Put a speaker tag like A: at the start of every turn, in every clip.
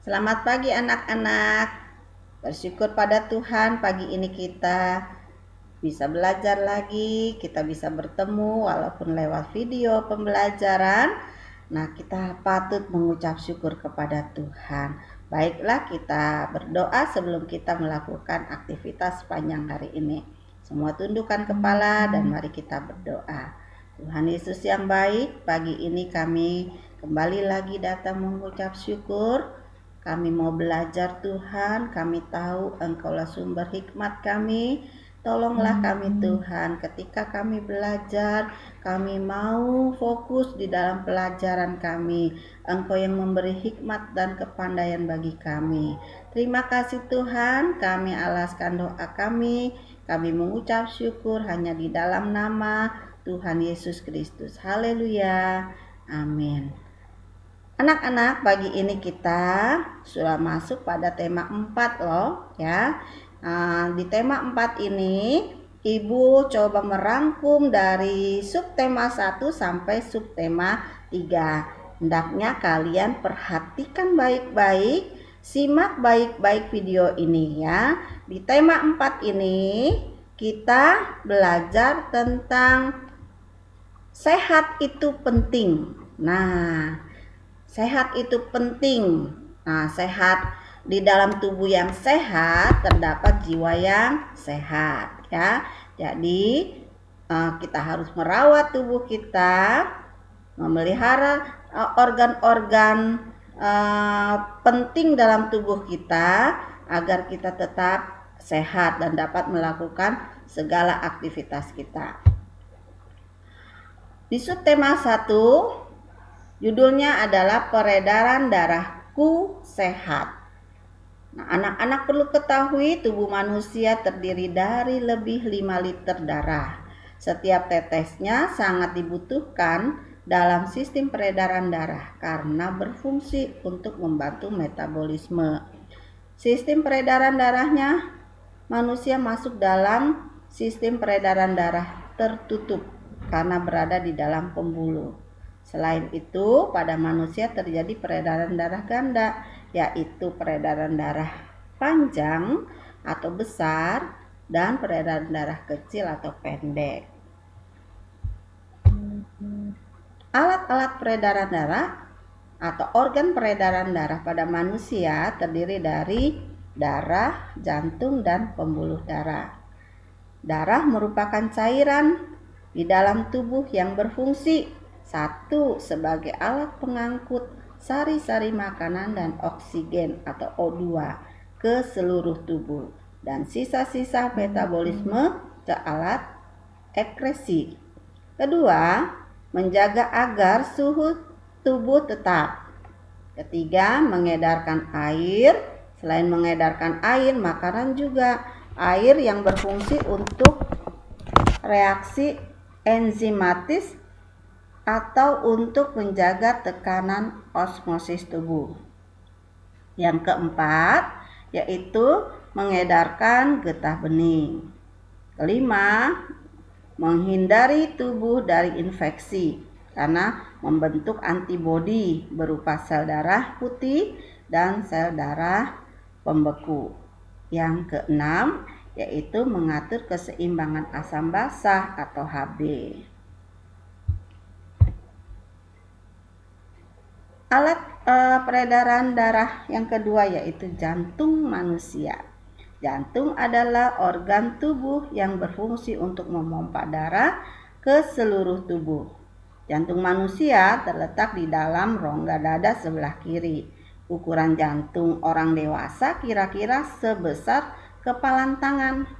A: Selamat pagi anak-anak. Bersyukur pada Tuhan pagi ini kita bisa belajar lagi, kita bisa bertemu walaupun lewat video pembelajaran. Nah, kita patut mengucap syukur kepada Tuhan. Baiklah, kita berdoa sebelum kita melakukan aktivitas sepanjang hari ini. Semua tundukkan kepala dan mari kita berdoa. Tuhan Yesus yang baik, pagi ini kami kembali lagi datang mengucap syukur. Kami mau belajar Tuhan, kami tahu Engkaulah sumber hikmat kami. Tolonglah kami Tuhan, ketika kami belajar, kami mau fokus di dalam pelajaran kami. Engkau yang memberi hikmat dan kepandaian bagi kami. Terima kasih Tuhan, kami alaskan doa kami. Kami mengucap syukur hanya di dalam nama Tuhan Yesus Kristus. Haleluya. Amin. Anak-anak, pagi ini kita sudah masuk pada tema 4 loh ya. Di tema 4 ini Ibu coba merangkum dari subtema 1 sampai subtema 3. Hendaknya kalian perhatikan baik-baik, simak baik-baik video ini ya. Di tema 4 ini kita belajar tentang sehat itu penting. Nah, sehat itu penting. Nah, sehat di dalam tubuh yang sehat terdapat jiwa yang sehat ya. Jadi kita harus merawat tubuh kita, memelihara organ-organ penting dalam tubuh kita agar kita tetap sehat dan dapat melakukan segala aktivitas kita. Di subtema 1 judulnya adalah peredaran darahku sehat. Nah, anak-anak perlu ketahui tubuh manusia terdiri dari lebih 5 liter darah. Setiap tetesnya sangat dibutuhkan dalam sistem peredaran darah karena berfungsi untuk membantu metabolisme. Sistem peredaran darahnya manusia masuk dalam sistem peredaran darah tertutup karena berada di dalam pembuluh. Selain itu, pada manusia terjadi peredaran darah ganda, yaitu peredaran darah panjang atau besar dan peredaran darah kecil atau pendek. Alat-alat peredaran darah atau organ peredaran darah pada manusia terdiri dari darah, jantung, dan pembuluh darah. Darah merupakan cairan di dalam tubuh yang berfungsi satu sebagai alat pengangkut sari-sari makanan dan oksigen atau O2 ke seluruh tubuh dan sisa-sisa metabolisme ke alat ekskresi. Kedua, menjaga agar suhu tubuh tetap. Ketiga, mengedarkan air. Selain mengedarkan air, makanan juga air yang berfungsi untuk reaksi enzimatis atau untuk menjaga tekanan osmosis tubuh. Yang keempat, yaitu mengedarkan getah bening. Kelima, menghindari tubuh dari infeksi karena membentuk antibodi berupa sel darah putih dan sel darah pembeku. Yang keenam, yaitu mengatur keseimbangan asam basa atau Hb. Alat peredaran darah yang kedua yaitu jantung manusia. Jantung adalah organ tubuh yang berfungsi untuk memompa darah ke seluruh tubuh. Jantung manusia terletak di dalam rongga dada sebelah kiri. Ukuran jantung orang dewasa kira-kira sebesar kepalan tangan.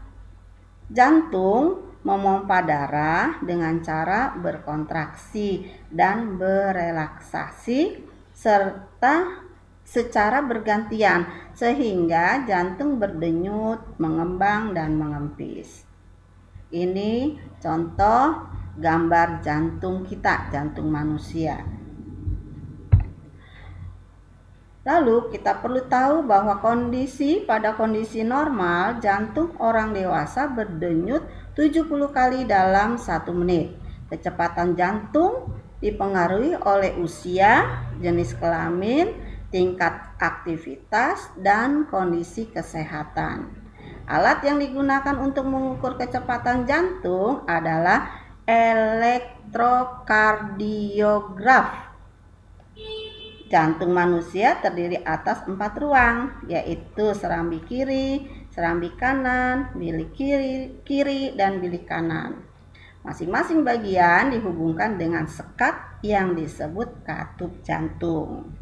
A: Jantung memompa darah dengan cara berkontraksi dan berelaksasi serta secara bergantian sehingga jantung berdenyut, mengembang dan mengempis. Ini contoh gambar jantung kita, jantung manusia. Lalu kita perlu tahu bahwa pada kondisi normal jantung orang dewasa berdenyut 70 kali dalam 1 menit. Kecepatan jantung dipengaruhi oleh usia, jenis kelamin, tingkat aktivitas, dan kondisi kesehatan. Alat yang digunakan untuk mengukur kecepatan jantung adalah elektrokardiograf. Jantung manusia terdiri atas 4 ruang, yaitu serambi kiri, serambi kanan, bilik kiri, dan bilik kanan. Masing-masing bagian dihubungkan dengan sekat yang disebut katup jantung.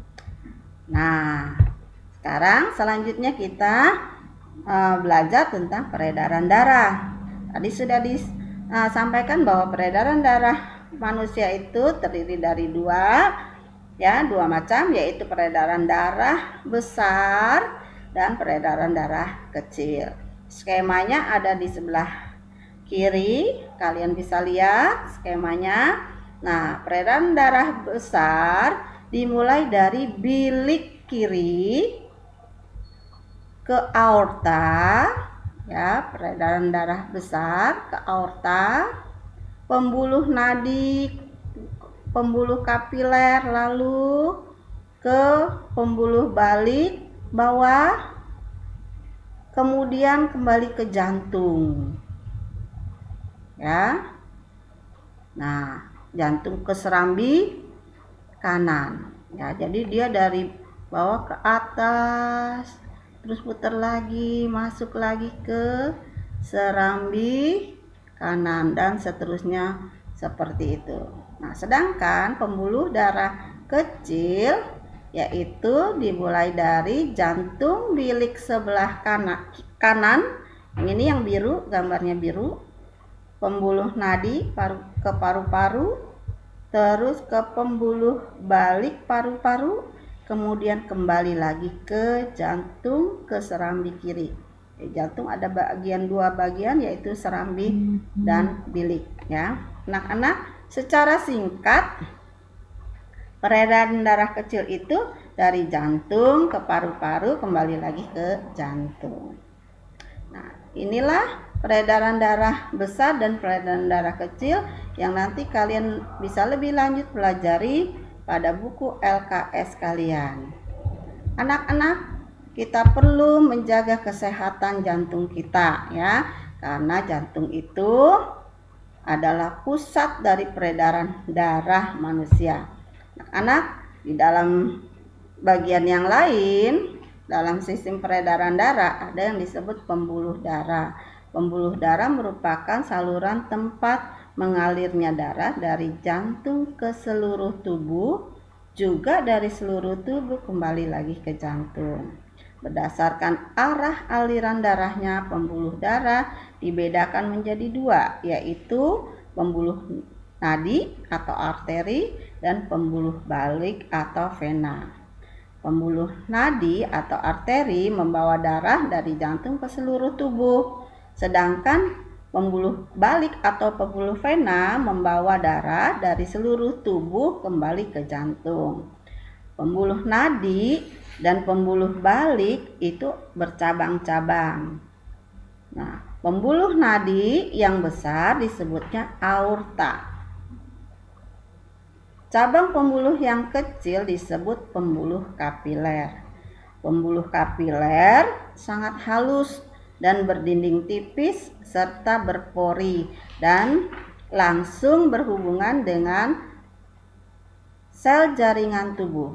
A: Nah, sekarang selanjutnya kita belajar tentang peredaran darah. Tadi sudah disampaikan bahwa peredaran darah manusia itu terdiri dari dua macam, yaitu peredaran darah besar dan peredaran darah kecil. Skemanya ada di sebelah kiri, kalian bisa lihat skemanya. Nah, peredaran darah besar dimulai dari bilik kiri ke aorta, peredaran darah besar ke aorta, pembuluh nadi, pembuluh kapiler, lalu ke pembuluh balik bawah, kemudian kembali ke jantung. Nah, jantung ke serambi kanan. Jadi dia dari bawah ke atas, terus putar lagi, masuk lagi ke serambi kanan, dan seterusnya seperti itu. Nah, sedangkan pembuluh darah kecil yaitu dimulai dari jantung bilik sebelah kanan. Yang ini yang biru, gambarnya biru. Pembuluh nadi ke paru-paru, terus ke pembuluh balik paru-paru, kemudian kembali lagi ke jantung ke serambi kiri. Jantung ada dua bagian, yaitu serambi dan bilik. Anak-anak, secara singkat peredaran darah kecil itu dari jantung ke paru-paru, kembali lagi ke jantung. Nah, inilah peredaran darah besar dan peredaran darah kecil yang nanti kalian bisa lebih lanjut pelajari pada buku LKS kalian. Anak-anak, kita perlu menjaga kesehatan jantung kita, karena jantung itu adalah pusat dari peredaran darah manusia. Anak-anak, di dalam bagian yang lain, dalam sistem peredaran darah ada yang disebut pembuluh darah. Pembuluh darah merupakan saluran tempat mengalirnya darah dari jantung ke seluruh tubuh, juga dari seluruh tubuh kembali lagi ke jantung. Berdasarkan arah aliran darahnya, pembuluh darah dibedakan menjadi dua, yaitu pembuluh nadi atau arteri dan pembuluh balik atau vena. Pembuluh nadi atau arteri membawa darah dari jantung ke seluruh tubuh, sedangkan pembuluh balik atau pembuluh vena membawa darah dari seluruh tubuh kembali ke jantung. Pembuluh nadi dan pembuluh balik itu bercabang-cabang. Nah, pembuluh nadi yang besar disebutnya aorta. Cabang pembuluh yang kecil disebut pembuluh kapiler. Pembuluh kapiler sangat halus dan berdinding tipis serta berpori dan langsung berhubungan dengan sel jaringan tubuh.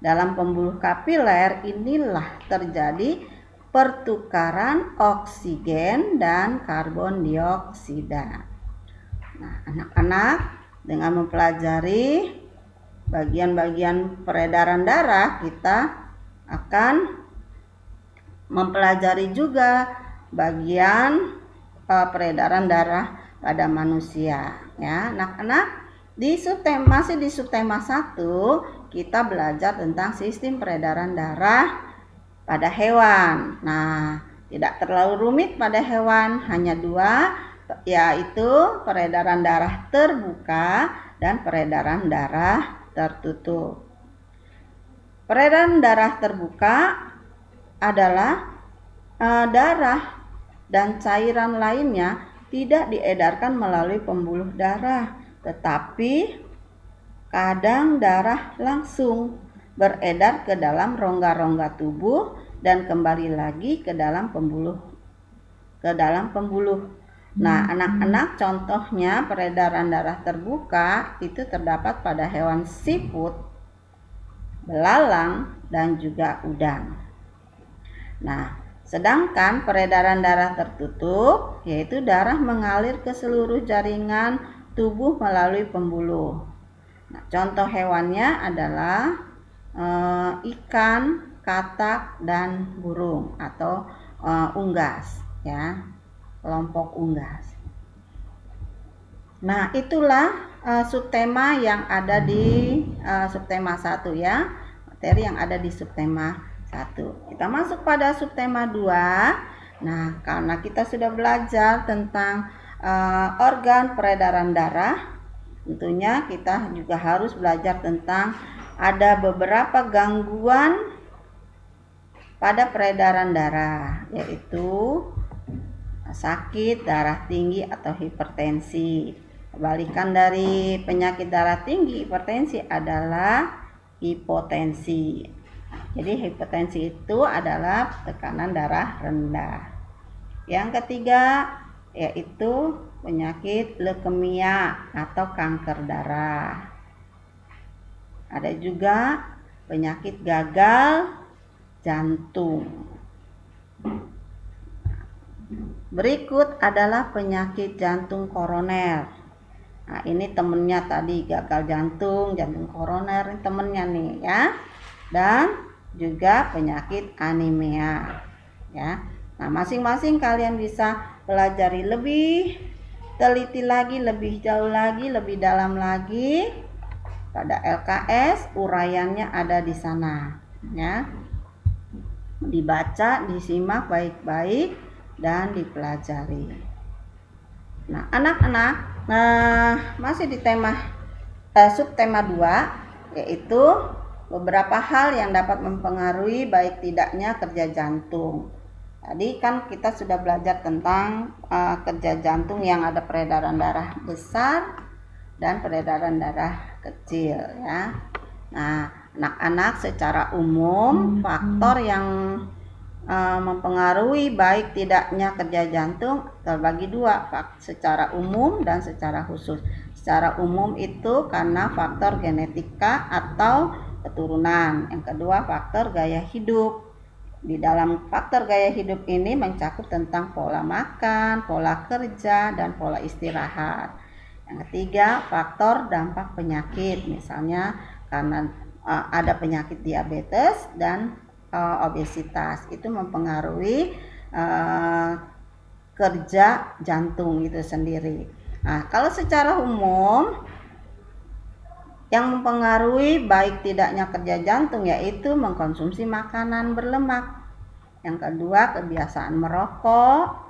A: Dalam pembuluh kapiler inilah terjadi pertukaran oksigen dan karbon dioksida. Nah, anak-anak, dengan mempelajari bagian-bagian peredaran darah, kita akan mempelajari juga bagian peredaran darah pada manusia. Anak-anak, masih di subtema 1 kita belajar tentang sistem peredaran darah pada hewan. Nah, tidak terlalu rumit pada hewan, hanya dua, yaitu peredaran darah terbuka dan peredaran darah tertutup. Peredaran darah terbuka adalah darah dan cairan lainnya tidak diedarkan melalui pembuluh darah, tetapi kadang darah langsung beredar ke dalam rongga-rongga tubuh dan kembali lagi ke dalam pembuluh. Nah, anak-anak, contohnya peredaran darah terbuka itu terdapat pada hewan siput, belalang, dan juga udang. Nah, sedangkan peredaran darah tertutup yaitu darah mengalir ke seluruh jaringan tubuh melalui pembuluh. Nah, contoh hewannya adalah ikan, katak, dan burung atau unggas, ya, kelompok unggas. Nah, itulah subtema yang ada di subtema 1, ya, materi yang ada di subtema 1. Kita masuk pada subtema 2. Nah, karena kita sudah belajar tentang organ peredaran darah, tentunya kita juga harus belajar tentang ada beberapa gangguan pada peredaran darah, yaitu sakit, darah tinggi, atau hipertensi. Kebalikan dari penyakit darah tinggi, hipertensi adalah hipotensi. Jadi hipertensi itu adalah tekanan darah rendah. Yang ketiga yaitu penyakit leukemia atau kanker darah. Ada juga penyakit gagal jantung. Berikut adalah penyakit jantung koroner. Nah, ini temennya tadi, gagal jantung, jantung koroner, ini temennya nih, ya. Dan juga penyakit anemia, ya. Nah, masing-masing kalian bisa pelajari lebih teliti lagi, lebih jauh lagi, lebih dalam lagi pada LKS. Uraiannya ada di sana, ya. Dibaca, disimak baik-baik, dan dipelajari. Nah, anak-anak, masih di tema subtema 2, yaitu beberapa hal yang dapat mempengaruhi baik tidaknya kerja jantung. Tadi kan kita sudah belajar tentang kerja jantung yang ada peredaran darah besar dan peredaran darah kecil, ya. Nah, anak-anak, secara umum faktor yang mempengaruhi baik tidaknya kerja jantung terbagi dua, secara umum dan secara khusus. Secara umum itu karena faktor genetika atau keturunan. Yang kedua, faktor gaya hidup. Di dalam faktor gaya hidup ini mencakup tentang pola makan, pola kerja, dan pola istirahat. Yang ketiga, faktor dampak penyakit, misalnya karena ada penyakit diabetes dan obesitas, itu mempengaruhi kerja jantung itu sendiri. Nah, kalau secara umum yang mempengaruhi baik tidaknya kerja jantung yaitu mengkonsumsi makanan berlemak. Yang kedua, kebiasaan merokok.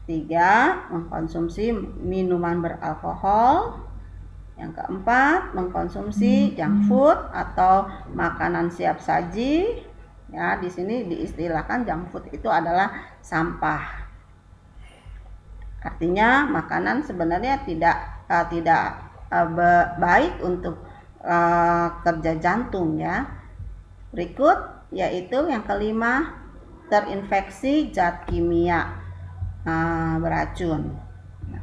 A: 3, mengkonsumsi minuman beralkohol. Yang keempat, mengkonsumsi junk food atau makanan siap saji. Ya, di sini diistilahkan junk food itu adalah sampah. Artinya makanan sebenarnya tidak baik untuk kerja jantung, ya. Berikut yaitu yang kelima, terinfeksi zat kimia beracun.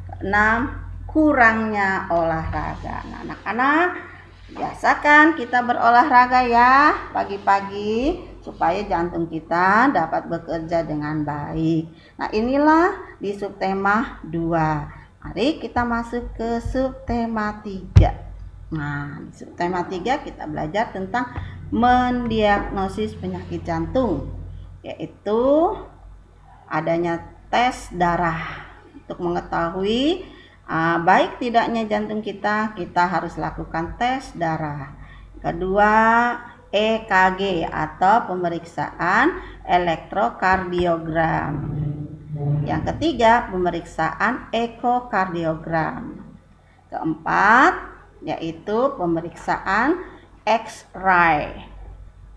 A: Keenam, kurangnya olahraga. Nah, anak-anak, biasakan kita berolahraga, ya, pagi-pagi supaya jantung kita dapat bekerja dengan baik. Nah, inilah di subtema 2. Mari kita masuk ke subtema 3. Nah, di subtema 3 kita belajar tentang mendiagnosis penyakit jantung, yaitu adanya tes darah. Untuk mengetahui baik tidaknya jantung kita harus lakukan tes darah. Kedua, EKG atau pemeriksaan elektrokardiogram. Yang ketiga, pemeriksaan ekokardiogram. Keempat, yaitu pemeriksaan X-ray.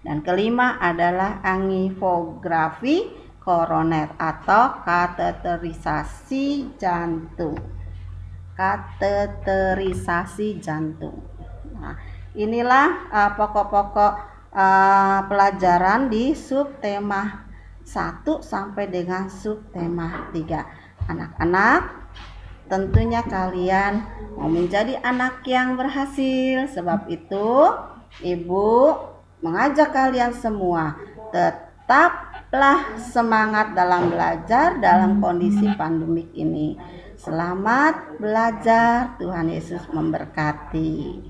A: Dan kelima adalah angiografi koroner atau kateterisasi jantung. Kateterisasi jantung. Nah, Inilah pokok-pokok pelajaran di subtema 1 sampai dengan subtema 3. Anak-anak, tentunya kalian mau menjadi anak yang berhasil. Sebab itu, Ibu mengajak kalian semua tetaplah semangat dalam belajar dalam kondisi pandemik ini. Selamat belajar, Tuhan Yesus memberkati.